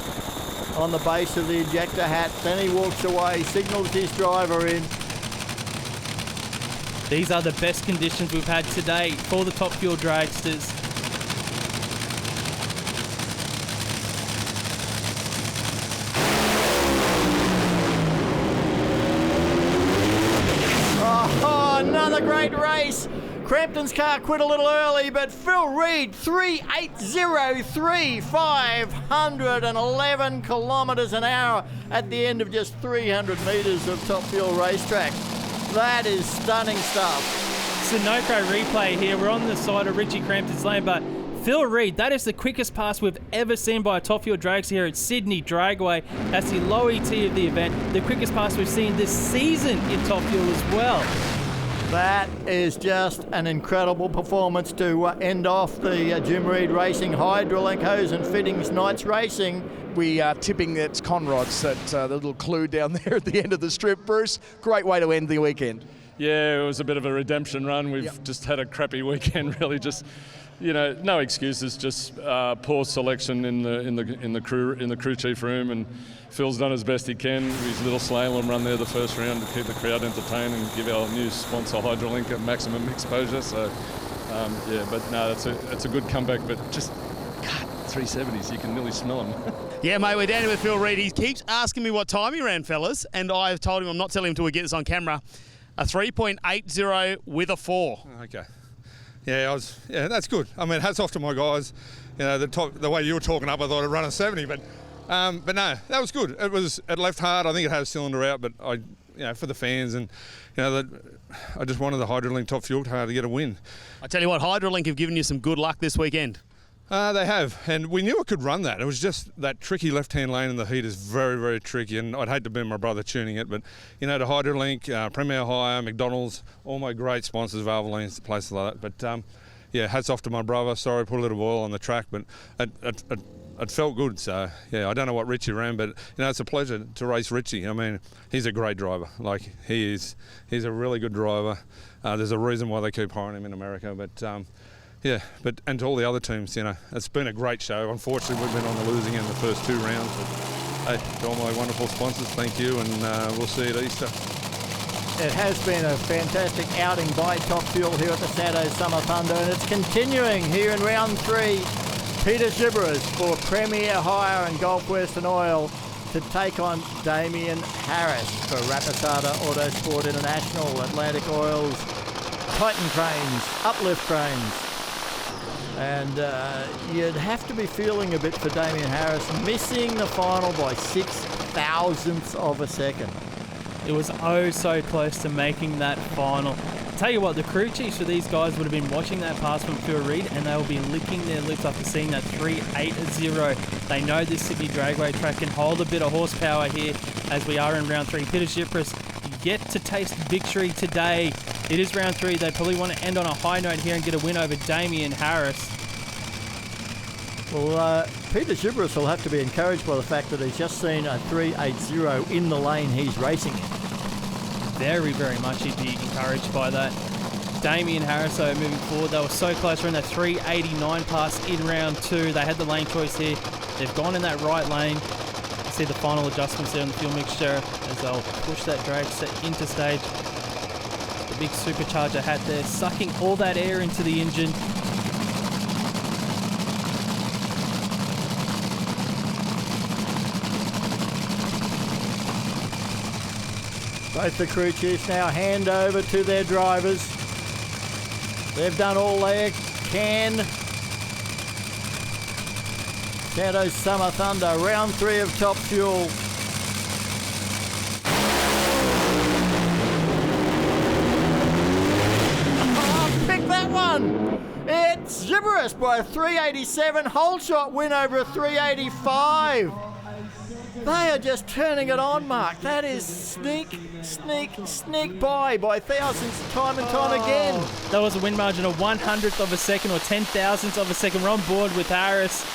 on the base of the ejector hat. Then he walks away, signals his driver in. These are the best conditions we've had today for the Top Fuel dragsters. Another great race. Crampton's car quit a little early, but Phil Reid, 3.803, 511 kilometres an hour at the end of just 300 metres of Top Fuel racetrack. That is stunning stuff. Sunoco replay here. We're on the side of Richie Crampton's lane, but Phil Reid, that is the quickest pass we've ever seen by a Top Fuel dragster here at Sydney Dragway. That's the low ET of the event. The quickest pass we've seen this season in Top Fuel as well. That is just an incredible performance to end off the Jim Reid Racing Hydraulic Hose and Fittings Nights Racing. We are tipping it's Conrod's, that the little clue down there at the end of the strip. Bruce, great way to end the weekend. Yeah, it was a bit of a redemption run. We've just had a crappy weekend, really. Just, no excuses. Just poor selection in the crew chief room, and Phil's done as best he can with his little slalom run there the first round to keep the crowd entertained and give our new sponsor Hydrolink a maximum exposure. So, but no, it's a good comeback. But just, God, 370s, you can nearly smell them. Yeah, mate, we're down here with Phil Reid. He keeps asking me what time he ran, fellas, and I've told him I'm not telling him until we get this on camera. A 3.80 with a 4. Okay. Yeah, that's good. I mean, hats off to my guys. The way you were talking up, I thought I'd run a 70, but no, that was good. It left hard. I think it had a cylinder out, but for the fans, and I just wanted the Hydrolink Top Fuel car to get a win. I tell you what, Hydrolink have given you some good luck this weekend. They have, and we knew it could run that. It was just that tricky left-hand lane in the heat is very, very tricky, and I'd hate to be my brother tuning it, but, you know, the Hydrolink, Premier Hire, McDonald's, all my great sponsors, Valvoline's, places like that. But, yeah, hats off to my brother. Sorry, put a little oil on the track, but it felt good. So, yeah, I don't know what Richie ran, but, you know, it's a pleasure to race Richie. I mean, he's a great driver. Like, he's a really good driver. There's a reason why they keep hiring him in America, but... yeah, and to all the other teams, you know, it's been a great show. Unfortunately, we've been on the losing end the first 2 rounds. But, hey, to all my wonderful sponsors, thank you, and we'll see you at Easter. It has been a fantastic outing by Top Fuel here at the Santos Summer Thunder, and it's continuing here in round 3. Peter Gibberis for Premier Hire and Gulf Western Oil to take on Damien Harris for Rapisada Autosport International, Atlantic Oils, Titan Cranes, Uplift Cranes. And you'd have to be feeling a bit for Damien Harris, missing the final by 0.006 of a second. It was oh so close to making that final. Tell you what, the crew chiefs for these guys would have been watching that pass from Phil Reid, and they will be licking their lips after seeing that 3.80. They know this Sydney Dragway track can hold a bit of horsepower here as we are in round 3. Peter Gibberis yet to taste victory today. It is round 3. They probably want to end on a high note here and get a win over Damien Harris. Well, Peter Gibberis will have to be encouraged by the fact that he's just seen a 3.80 in the lane he's racing in. Very, very much he'd be encouraged by that. Damien Harris, though, moving forward, they were so close. We're in that 3.89 pass in round 2. They had the lane choice here. They've gone in that right lane. You see the final adjustments there on the fuel mixture as they'll push that dragster into stage. The big supercharger hat there, sucking all that air into the engine. Both the crew chiefs now hand over to their drivers. They've done all they can. Santos Summer Thunder, round 3 of Top Fuel. Oh, pick that one! It's Gibberis by a 3.87, whole shot win over a 3.85. They are just turning it on, Mark. That is sneak by thousandths time and time again. That was a win margin of 1/100th of a second or 10,000ths of a second. We're on board with Harris.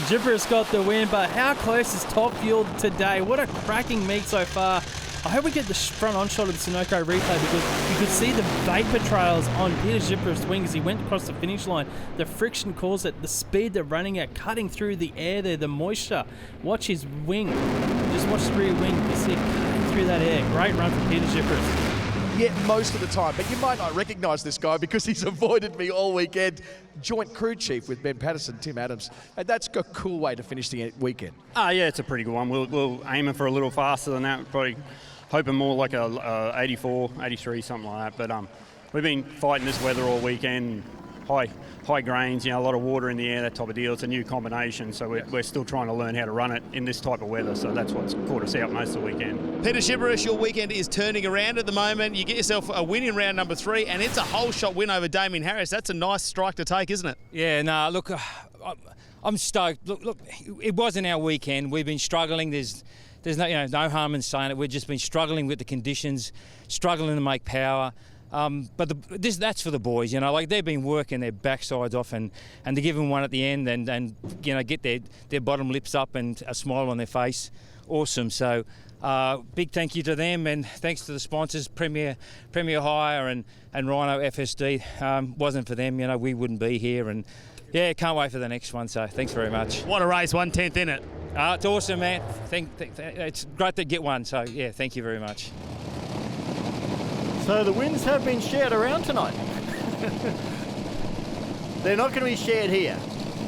Gibberis got the win, but how close is Top Fuel today? What a cracking meet so far. I hope we get the front-on shot of the Sunoco replay because you could see the vapour trails on Peter Gibberis' wing as he went across the finish line. The friction caused it, the speed they're running at, cutting through the air there, the moisture. Watch his wing. Just watch the rear wing. You see it cutting through that air. Great run from Peter Gibberis. Yeah, most of the time. But you might not recognise this guy because he's avoided me all weekend. Joint crew chief with Ben Patterson, Tim Adams. And that's a cool way to finish the weekend. Yeah, it's a pretty good one. We'll aim for a little faster than that. Probably hoping more like a 84, 83, something like that. But we've been fighting this weather all weekend. High grains, a lot of water in the air, that type of deal. It's a new combination, so we're still trying to learn how to run it in this type of weather. So that's what's caught us out most of the weekend. Peter Gibberis, your weekend is turning around at the moment. You get yourself a win in round number 3, and it's a whole shot win over Damien Harris. That's a nice strike to take, isn't it? Yeah, no, look, I'm stoked. Look, it wasn't our weekend. We've been struggling. There's no harm in saying it. We've just been struggling with the conditions, struggling to make power. But that's for the boys, they've been working their backsides off and to give them one at the end and get their bottom lips up and a smile on their face. Awesome. So big thank you to them and thanks to the sponsors, Premier Hire and Rhino FSD. Wasn't for them, we wouldn't be here. And yeah, can't wait for the next one. So thanks very much. What a race, 1/10 in it. It's awesome, man. It's great to get one. So yeah, thank you very much. So the wins have been shared around tonight. They're not going to be shared here.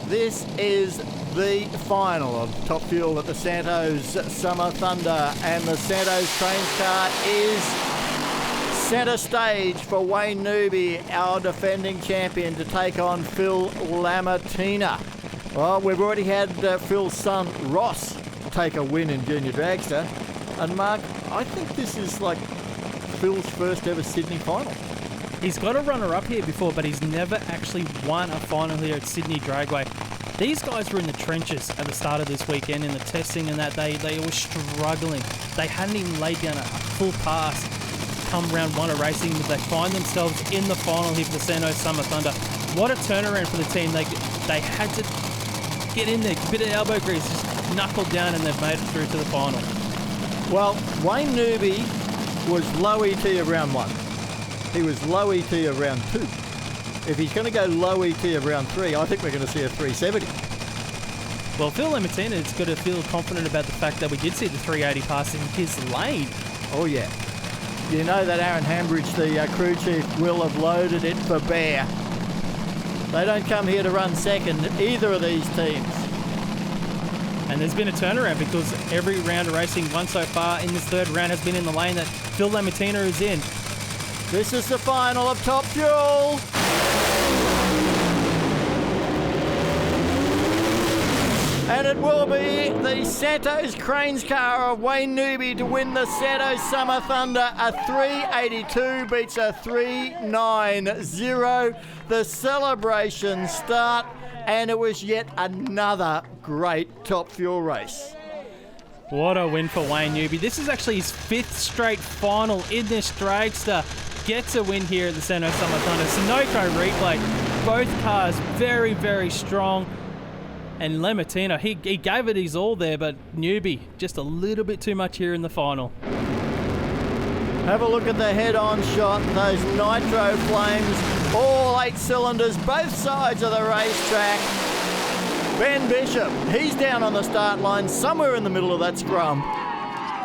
This is the final of Top Fuel at the Santos Summer Thunder, and the Santos Trains car is centre stage for Wayne Newby, our defending champion, to take on Phil Lamartina. Well, we've already had Phil's son Ross take a win in Junior Dragster, and Mark, I think this is like Phil's first ever Sydney final. He's got a runner-up here before, but he's never actually won a final here at Sydney Dragway. These guys were in the trenches at the start of this weekend in the testing and that. They were struggling. They hadn't even laid down a full pass come round one of racing, but they find themselves in the final here for the Santos Summer Thunder. What a turnaround for the team. They had to get in there, a bit of elbow grease, just knuckled down, and they've made it through to the final. Well, Wayne Newby was low ET of round 1. He was low ET of round 2. If he's going to go low ET of round 3, I think we're going to see a 370. Well, Phil Lamartina has got to feel confident about the fact that we did see the 380 pass in his lane. Oh, yeah. You know that Aaron Hambridge, the crew chief, will have loaded it for bear. They don't come here to run second, either of these teams. And there's been a turnaround because every round of racing won so far in this third round has been in the lane that Phil Lamartina is in. This is the final of Top Fuel. And it will be the Santos Cranes car of Wayne Newby to win the Santos Summer Thunder. A 382 beats a 390. The celebrations start, and it was yet another great Top Fuel race. What a win for Wayne Newby. This is actually his 5th straight final in this dragster. Gets a win here at the Santos Summer Thunder. Sunoco replay. Both cars very, very strong. And Lamartina, he gave it his all there, but Newby just a little bit too much here in the final. Have a look at the head-on shot, those nitro flames, all 8 cylinders, both sides of the racetrack. Ben Bishop, he's down on the start line, somewhere in the middle of that scrum.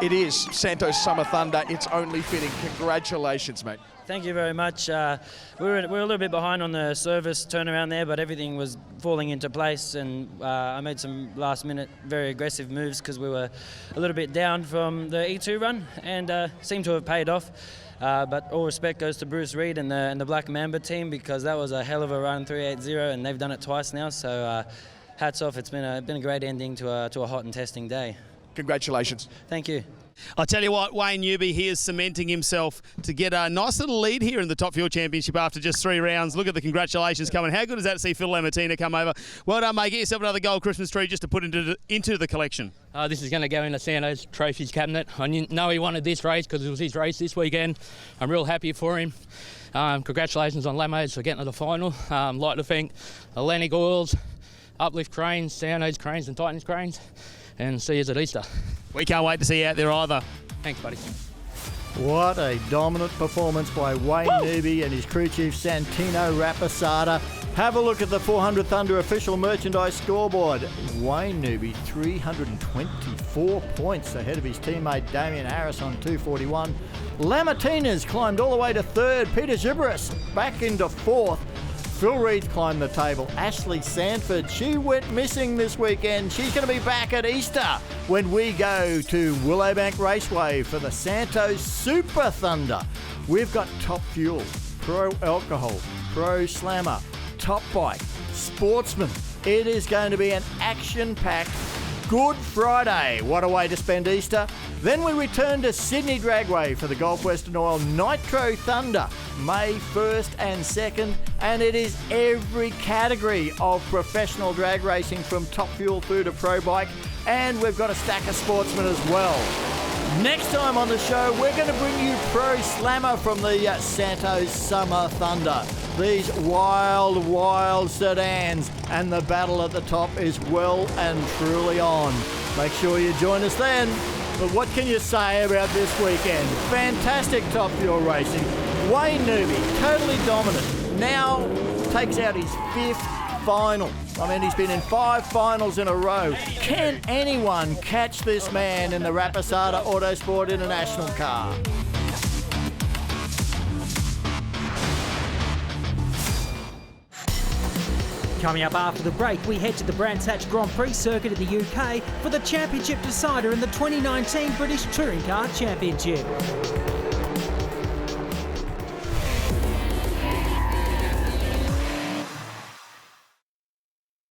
It is Santos Summer Thunder. It's only fitting. Congratulations, mate. Thank you very much. We were a little bit behind on the service turnaround there, but everything was falling into place, and I made some last-minute, very aggressive moves because we were a little bit down from the E2 run, and seemed to have paid off. But all respect goes to Bruce Reed and the Black Mamba team, because that was a hell of a run, 380, and they've done it twice now. So hats off. It's been a great ending to a hot and testing day. Congratulations. Thank you. I'll tell you what, Wayne Newby, he is cementing himself to get a nice little lead here in the Top Fuel Championship after just 3 rounds. Look at the congratulations coming. How good is that to see Phil Lamartina come over? Well done, mate. Get yourself another gold Christmas tree just to put into the collection. This is going to go in the Santos Trophies cabinet. I know he wanted this race because it was his race this weekend. I'm real happy for him. Congratulations on Lamos for getting to the final. Like to thank Atlantic Oils, Uplift Cranes, Santos Cranes and Titans Cranes. And see you at Easter. We can't wait to see you out there either. Thanks, buddy. What a dominant performance by Wayne Newby and his crew chief Santino Rapisada. Have a look at the 400 Thunder official merchandise scoreboard. Wayne Newby, 324 points ahead of his teammate Damien Harris on 241. Lamartina's climbed all the way to 3rd. Peter Gibberis back into 4th. Phil Reed's climbed the table. Ashley Sanford, she went missing this weekend. She's going to be back at Easter when we go to Willowbank Raceway for the Santos Super Thunder. We've got Top Fuel, Pro Alcohol, Pro Slammer, Top Bike, Sportsman. It is going to be an action-packed Good Friday. What a way to spend Easter. Then we return to Sydney Dragway for the Gulf Western Oil Nitro Thunder, May 1st and 2nd. And it is every category of professional drag racing from Top Fuel through to Pro Bike. And we've got a stack of Sportsmen as well. Next time on the show, we're going to bring you Pro Slammer from the Santos Summer Thunder. These wild, wild sedans, and the battle at the top is well and truly on. Make sure you join us then. But what can you say about this weekend? Fantastic Top Fuel racing. Wayne Newby, totally dominant, now takes out his 5th final. I mean, he's been in 5 finals in a row. Can anyone catch this man in the Rapisada Autosport International car? Coming up after the break, we head to the Brands Hatch Grand Prix circuit in the UK for the championship decider in the 2019 British Touring Car Championship.